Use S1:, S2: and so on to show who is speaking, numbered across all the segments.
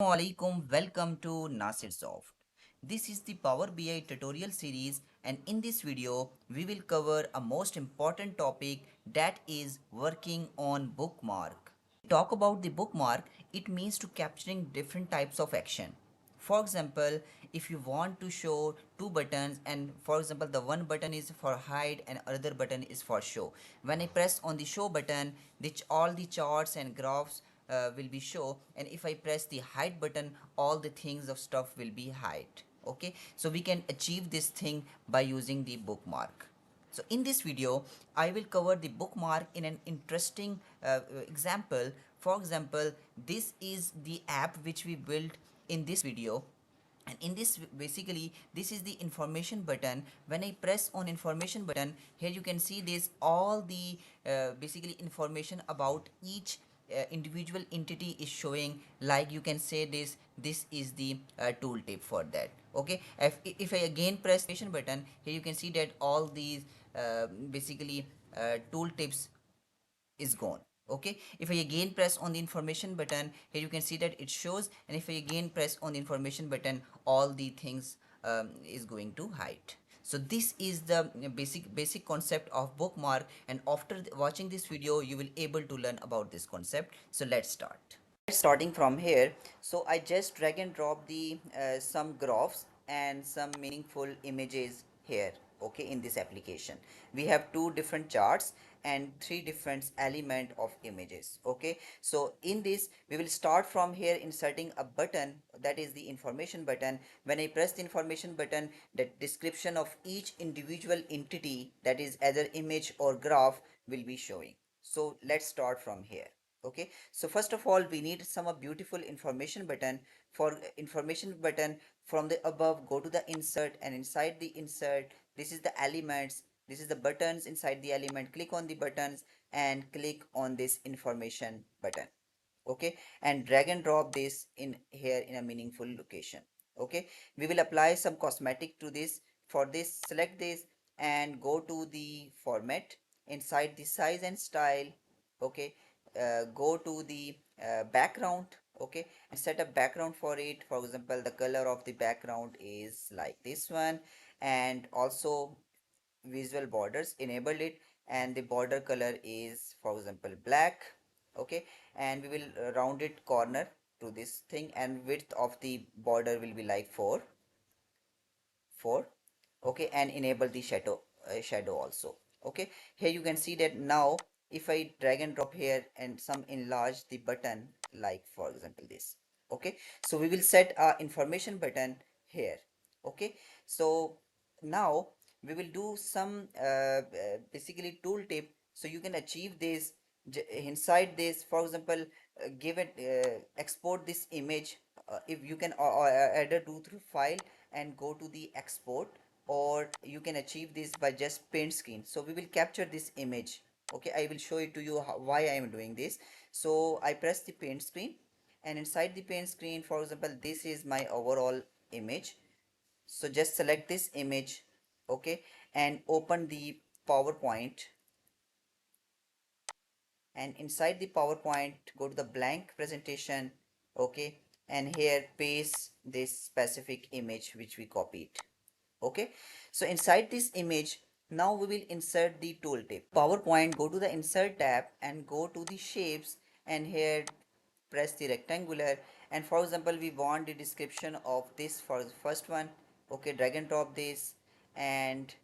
S1: Assalamualaikum, welcome to Nasir Soft. This is the Power BI tutorial series, and in this video we will cover a most important topic, that is working on bookmark. Talk about the bookmark, it means to capturing different types of action. For example, if you want to show two buttons, and for example the one button is for hide and other button is for show, when I press on the show button, which all the charts and graphs will be show, and if I press the hide button, all the things of stuff will be hide. Okay, so we can achieve this thing by using the bookmark. So in this video, I will cover the bookmark in an interesting example. For example, this is the app which we built in this video, and in this, basically this is the information button. When I press on information button, here you can see this all the basically information about each individual entity is showing. Like you can say this is the tooltip for that. Okay, if I again press button, here you can see that all these basically tooltips is gone. Okay, if I again press on the information button, here you can see that it shows, and if I again press on the information button, all the things is going to hide. So this is the basic concept of bookmark, and after watching this video you will able to learn about this concept. So let's start. Starting from here, so I just drag and drop the some graphs and some meaningful images here. Okay, in this application we have two different charts and three different element of images. Okay, so in this we will start from here inserting a button, that is the information button. When I press the information button, the description of each individual entity, that is either image or graph, will be showing. So let's start from here. Okay, so first of all we need some beautiful information button. For information button, from the above go to the insert, and inside the insert, this is the elements, this is the buttons. Inside the element, click on the buttons and click on this information button. Okay, and drag and drop this in here in a meaningful location. Okay, we will apply some cosmetic to this. For this, select this and go to the format. Inside the size and style, okay, go to the background. Okay, and set a background for it. For example, the color of the background is like this one, and also visual borders, enable it, and the border color is for example black. Okay, and we will round it corner to this thing, and width of the border will be like 4. Okay, and enable the shadow also. Okay, here you can see that now if I drag and drop here and some enlarge the button, like for example this. Okay, so we will set our information button here. Okay, so now we will do some basically tooltip, so you can achieve this inside this. For example, give it export this image. If you can add a do through file and go to the export, or you can achieve this by just paint screen. So we will capture this image. Okay, I will show it to you why I am doing this. So I press the paint screen, and inside the paint screen, for example, this is my overall image. So just select this image. Okay, and open the PowerPoint, and inside the PowerPoint go to the blank presentation. Okay, and here paste this specific image which we copied. Okay, so inside this image, now we will insert the tooltip. PowerPoint, go to the insert tab and go to the shapes, and here press the rectangular, and for example we want the description of this for the first one. Okay, drag and drop this, and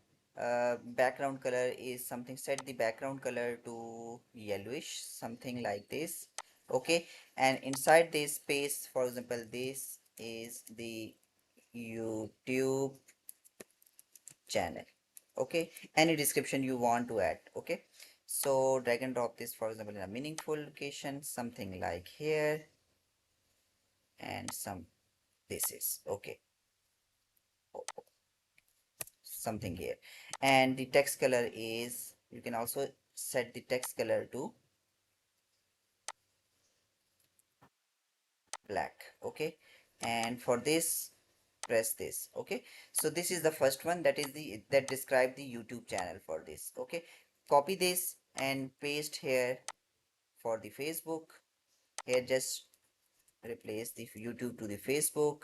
S1: background color is something, set the background color to yellowish, something like this. Okay, and inside this space, for example this is the YouTube channel. Okay, any description you want to add. Okay, so drag and drop this, for example, in a meaningful location, something like here, and some this is okay, something here. And the text color is, you can also set the text color to black. Okay, and for this, press this. Okay, so this is the first one, that is the that describe the YouTube channel for this. Okay, copy this and paste here. For the Facebook, here just replace the YouTube to the Facebook,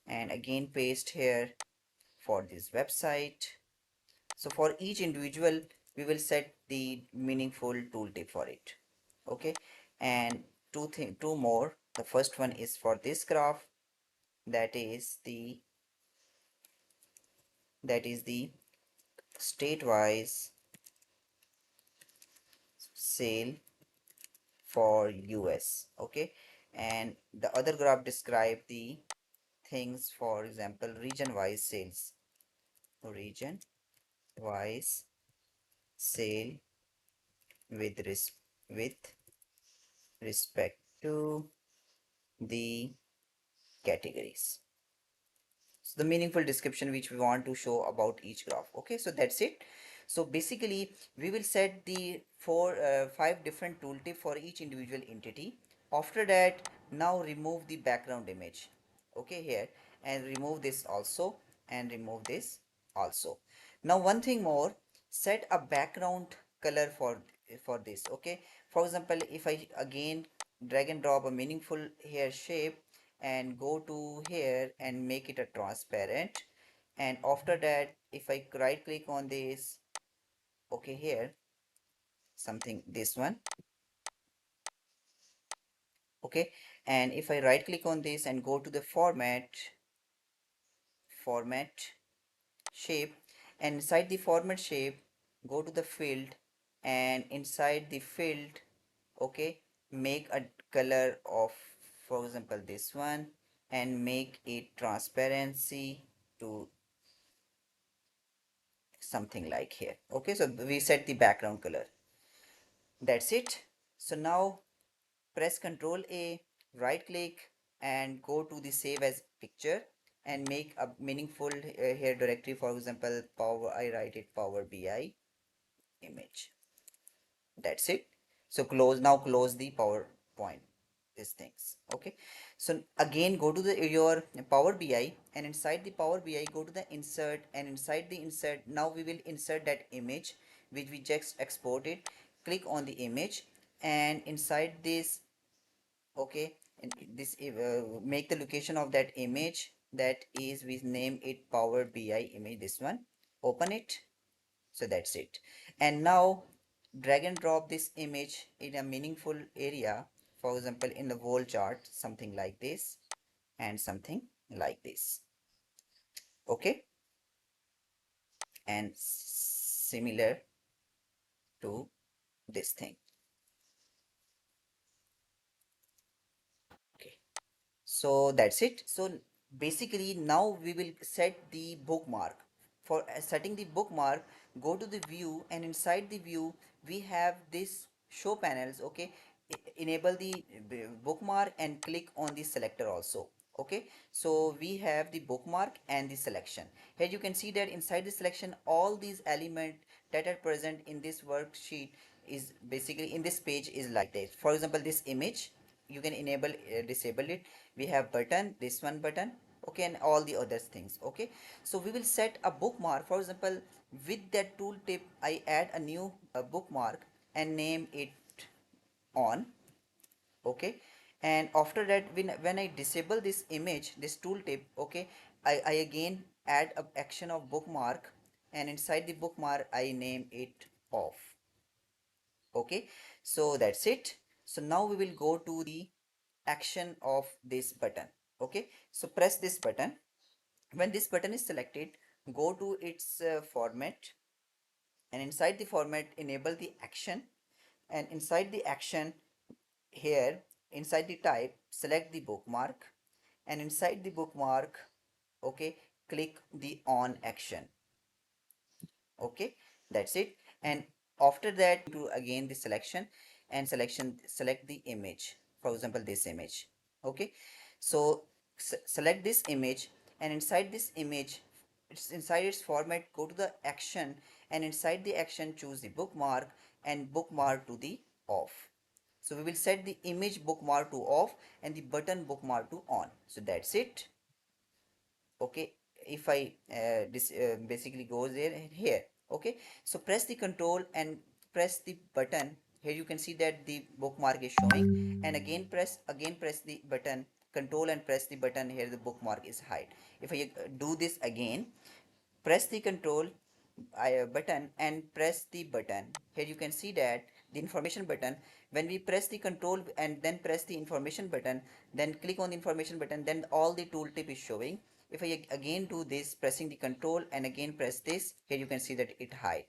S1: and again paste here for this website. So for each individual we will set the meaningful tooltip for it. Okay, and two more. The first one is for this graph, that is the state-wise sale for US. Okay, and the other graph describe the things, for example region-wise sales, region-wise sale with with respect to the categories. So the meaningful description which we want to show about each graph. Okay, so that's it. So basically we will set the five different tooltip for each individual entity. After that, now remove the background image, okay, here, and remove this also, and remove this also. Now one thing more, set a background color for this. Okay, for example, if I again drag and drop a meaningful hair shape and go to here and make it a transparent, and after that if I right click on this, okay, here something, this one, okay, and if I right click on this and go to the format shape, and inside the format shape go to the field, and inside the field, okay, make a color of, for example, this one, and make it transparency to something like here. Okay, so we set the background color. That's it. So now press Ctrl A, right click, and go to the save as picture, and make a meaningful here directory. For example, power, I write it Powerbi image. That's it. So close the PowerPoint, these things. Okay, so again go to the your Power BI, and inside the Power BI go to the insert, and inside the insert now we will insert that image which we just exported. Click on the image, and inside this, okay, and this make the location of that image, that is, we name it Power BI image, this one. Open it. So that's it. And now drag and drop this image in a meaningful area, for example in the wall chart, something like this and something like this. Okay, and similar to this thing. Okay, so that's it. So basically now we will set the bookmark. For setting the bookmark, go to the view, and inside the view we have this show panels. Okay, enable the bookmark and click on the selector also. Okay, so we have the bookmark and the selection. Here you can see that inside the selection all these elements that are present in this worksheet is basically in this page is like this. For example, this image, you can enable disable it. We have button, this one button, okay, and all the other things. Okay, so we will set a bookmark. For example, with that tooltip I add a new bookmark and name it on. Okay, and after that when I disable this image, this tooltip, okay, I again add a action of bookmark, and inside the bookmark I name it off. Okay, so that's it. So now we will go to the action of this button. Okay, so press this button. When this button is selected, go to its format, and inside the format enable the action, and inside the action here, inside the type, select the bookmark, and inside the bookmark, okay, click the on action. Okay, that's it. And after that to again the selection, and select the image, for example this image. Okay, so select this image, and inside this image, it's inside its format, go to the action, and inside the action choose the bookmark, and bookmark to the off. So we will set the image bookmark to off and the button bookmark to on. So that's it. Okay, if I this basically goes there and here. Okay, so press the control and press the button here you can see that the bookmark is showing, and again press the button control and press the button, here the bookmark is hide. If I do this again, press the control button and press the button, here you can see that the information button, when we press the control and then press the information button, then click on the information button, then all the tooltip is showing. If I again do this, pressing the control and again press this, here you can see that it hide,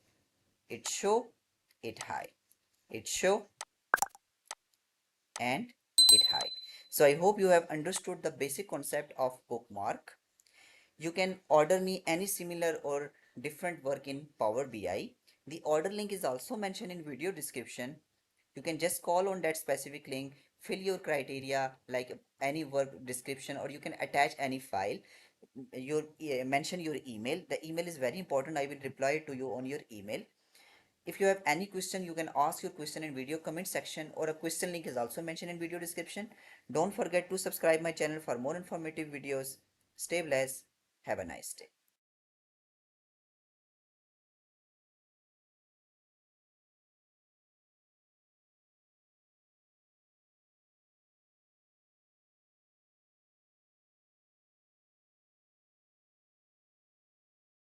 S1: it show, it hide, it show, and it hide. So I hope you have understood the basic concept of bookmark. You can order me any similar or different work in Power BI. The order link is also mentioned in video description. You can just call on that specific link, fill your criteria like any work description, or you can attach any file. Your mention your email. The email is very important. I will reply to you on your email. If you have any question, you can ask your question in video comment section, or a question link is also mentioned in video description. Don't forget to subscribe my channel for more informative videos. Stay blessed. Have a nice day.